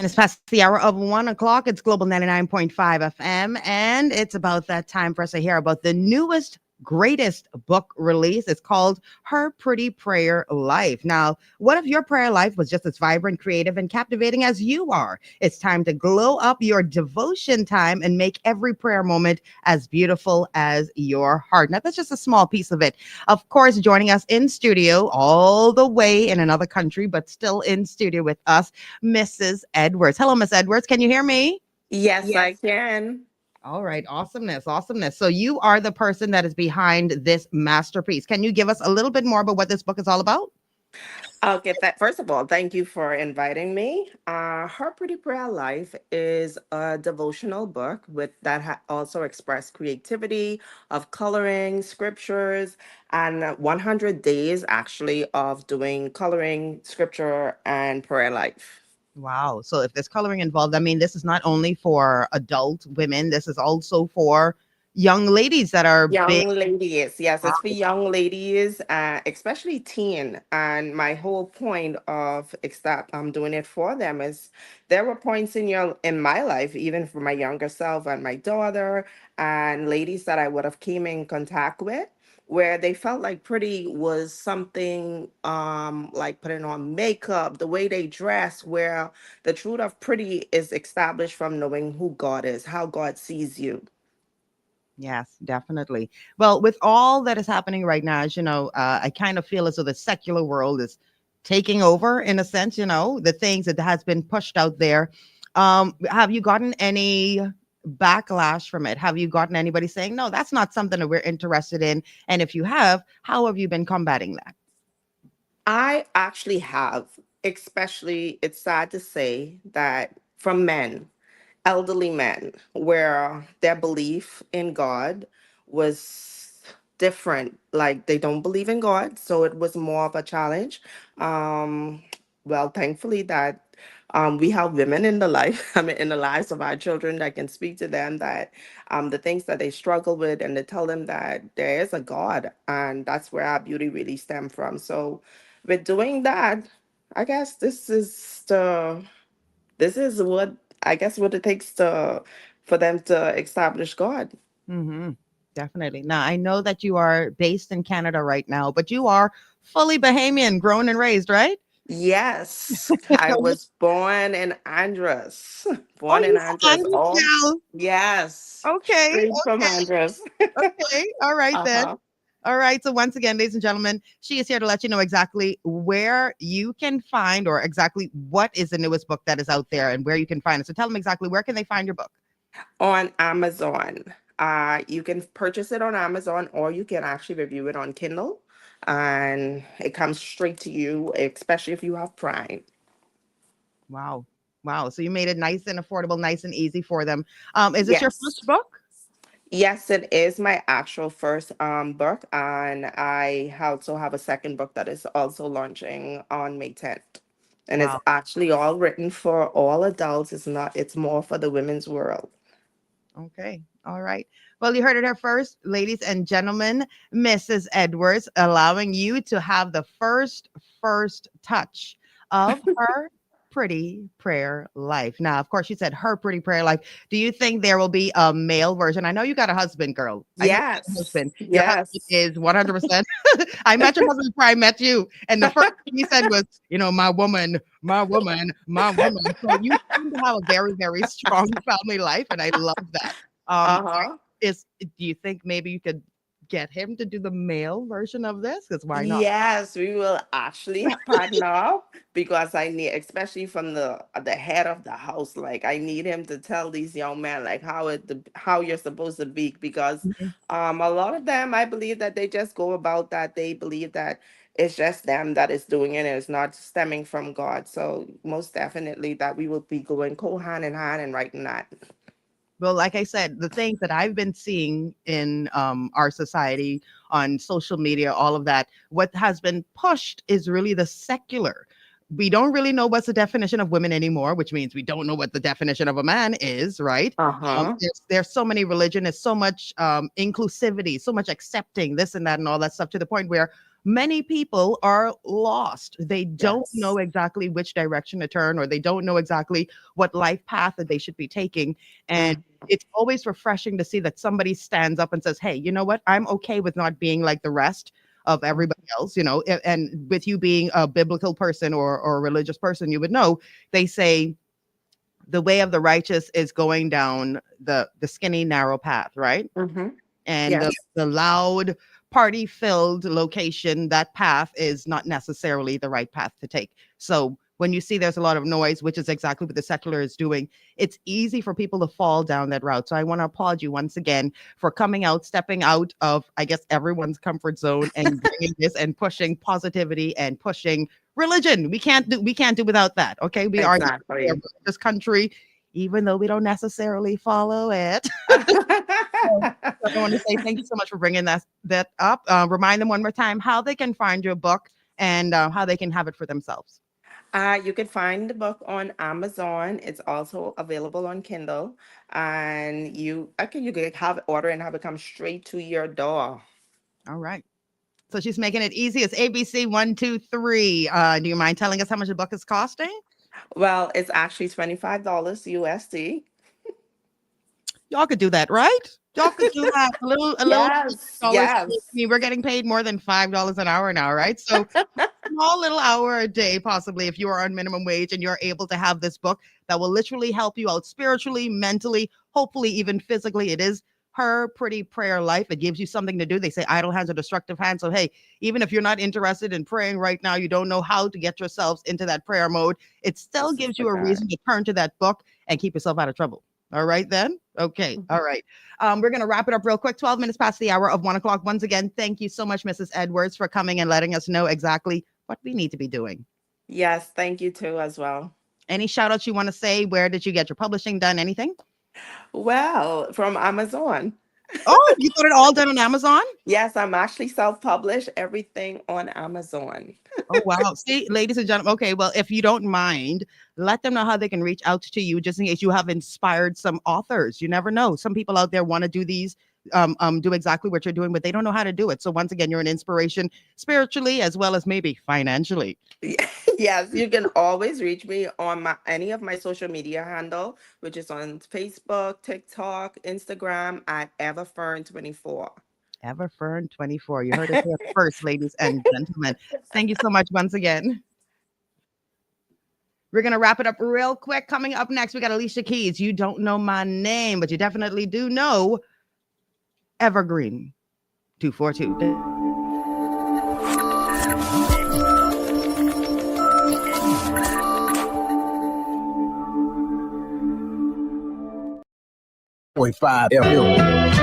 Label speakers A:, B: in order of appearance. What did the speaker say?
A: It's past the hour of 1 o'clock. It's Global 99.5 FM. And it's about that time for us to hear about the newest, greatest book release. It's called Her Pretty Prayer Life. Now, what if your prayer life was just as vibrant, creative, and captivating as you are? It's time to glow up your devotion time and make every prayer moment as beautiful as your heart. Now, that's just a small piece of it. Of course, joining us in studio, all the way in another country, but still in studio with us, Mrs. Edwards. Hello, Miss Edwards. Can you hear me?
B: Yes, I can.
A: All right. Awesomeness. Awesomeness. So you are the person that is behind this masterpiece. Can you give us a little bit more about what this book is all about?
B: I'll get that. First of all, thank you for inviting me. Her Pretty Prayer Life is a devotional book with that also express creativity of coloring, scriptures, and 100 days actually of doing coloring, scripture, and prayer life.
A: Wow. So if there's coloring involved, I mean, this is not only for adult women, this is also for young ladies that are big.
B: Young ladies, yes, it's for young ladies, especially teen. And my whole point of that I'm doing it for them is there were points in my life, even for my younger self and my daughter, and ladies that I would have came in contact with, where they felt like pretty was something like putting on makeup, the way they dress, where the truth of pretty is established from knowing who God is, how God sees you.
A: Yes, definitely. Well, with all that is happening right now, as you know, I kind of feel as though the secular world is taking over in a sense, the things that has been pushed out there. Have you gotten any backlash from it? Have you gotten anybody saying, no, that's not something that we're interested in? And if you have, how have you been combating that?
B: I actually have, especially, it's sad to say that from men, elderly men, where their belief in God was different. Like they don't believe in God, so it was more of a challenge. Um, well, thankfully that we have women in the life, I mean, in the lives of our children that can speak to them that the things that they struggle with, and they tell them that there is a God, and that's where our beauty really stem from. So, with doing that, I guess this is what I guess what it takes to for them to establish God.
A: Hmm. Definitely. Now, I know that you are based in Canada right now, but you are fully Bahamian, grown and raised, right?
B: Yes, I was born in Andros.
A: Oh,
B: Born in
A: you
B: Andros.
A: Andrew
B: Oh,
A: now.
B: yes.
A: Okay,
B: Straight from Andros.
A: okay. All right then.
B: Uh-huh.
A: All right. So once again, ladies and gentlemen, she is here to let you know exactly where you can find or exactly what is the newest book that is out there and where you can find it. So tell them exactly where can they find your book?
B: On Amazon. You can purchase it on Amazon or you can actually review it on Kindle. And it comes straight to you, especially if you have Prime.
A: Wow. Wow. So you made it nice and affordable, nice and easy for them. Is this your
B: Yes.
A: first book?
B: Yes, it is my actual first book, and I also have a second book that is also launching on May 10th. And it's
A: Wow.
B: actually all written for all adults. It's not, it's more for the women's world.
A: Okay. All right. Well, you heard it here first, ladies and gentlemen. Mrs. Edwards allowing you to have the first touch of her pretty prayer life. Now, of course, she said her pretty prayer life. Do you think there will be a male version? I know you got a husband, girl. I know you got a
B: Yes,
A: husband. Your husband
B: yes.
A: is 100%. I met your husband before I met you. And the first thing he said was, my woman, my woman, my woman. So you seem to have a very, very strong family life. And I love that. Um,
B: Uh-huh.
A: do you think maybe you could get him to do the male version of this? Because why not?
B: Yes, we will actually partner up because I need, especially from the head of the house, like I need him to tell these young men like how you're supposed to be because
A: Mhm.
B: a lot of them I believe that they just go about that they believe that it's just them that is doing it and it's not stemming from God. So most definitely that we will be going hand in hand and writing that.
A: Well, like I said, the things that I've been seeing in our society on social media, all of that, what has been pushed is really the secular. We don't really know what's the definition of women anymore, which means we don't know what the definition of a man is, right?
B: Uh-huh.
A: There's so many religion, there's so much inclusivity, so much accepting this and that and all that stuff to the point where many people are lost. They don't know
B: Yes.
A: exactly which direction to turn, or they don't know exactly what life path that they should be taking. And
B: Mhm.
A: it's always refreshing to see that somebody stands up and says, hey, you know what? I'm okay with not being like the rest of everybody else, and with you being a biblical person or a religious person, you would know they say the way of the righteous is going down the skinny narrow path, right?
B: Mhm.
A: And the,
B: Yes.
A: the loud party filled location, that path is not necessarily the right path to take. So when you see there's a lot of noise, which is exactly what the secular is doing, it's easy for people to fall down that route. So I want to applaud you once again for coming out, stepping out of, I guess, everyone's comfort zone and bringing this and pushing positivity and pushing religion. We can't do without that. Okay. We are a
B: Exactly.
A: religious country, even though we don't necessarily follow it. So I want to say thank you so much for bringing that up. Remind them one more time how they can find your book and how they can have it for themselves.
B: You can find the book on Amazon. It's also available on Kindle, and you can have it order and have it come straight to your door.
A: All right. So she's making it easy. It's ABC 123. Do you mind telling us how much the book is costing?
B: Well, it's actually $25 USD.
A: Y'all could do that, right? Y'all could do that. A little
B: Yes,
A: dollars. I
B: yes.
A: mean, we're getting paid more than $5 an hour now, right? So small little hour a day, possibly, if you are on minimum wage and you're able to have this book that will literally help you out spiritually, mentally, hopefully even physically. It is Her Pretty Prayer Life. It gives you something to do. They say idle hands are destructive hands. So hey, even if you're not interested in praying right now, you don't know how to get yourselves into that prayer mode, it still
B: This is
A: gives
B: the
A: you a
B: guy.
A: reason to turn to that book and keep yourself out of trouble. All right, then. Okay. All right. We're going to wrap it up real quick. 12 minutes past the hour of 1 o'clock. Once again, thank you so much, Mrs. Edwards, for coming and letting us know exactly what we need to be doing.
B: Yes, thank you too as well.
A: Any shout outs you want to say? Where did you get your publishing done? Anything?
B: Well, from Amazon.
A: Oh, you got it all done on Amazon?
B: Yes, I'm actually self-published everything on Amazon.
A: Oh, wow. See, ladies and gentlemen, okay, well, if you don't mind, let them know how they can reach out to you just in case you have inspired some authors. You never know. Some people out there want to do these, do exactly what you're doing, but they don't know how to do it. So once again, you're an inspiration spiritually as well as maybe financially.
B: Yes, you can always reach me on my any of my social media handle, which is on Facebook, TikTok, Instagram at Everfern24.
A: Everfern 24. You heard it here first, ladies and gentlemen. Thank you so much once again. We're going to wrap it up real quick. Coming up next, we got Alicia Keys. You don't know my name, but you definitely do know Evergreen 242.
C: 0.5 FM.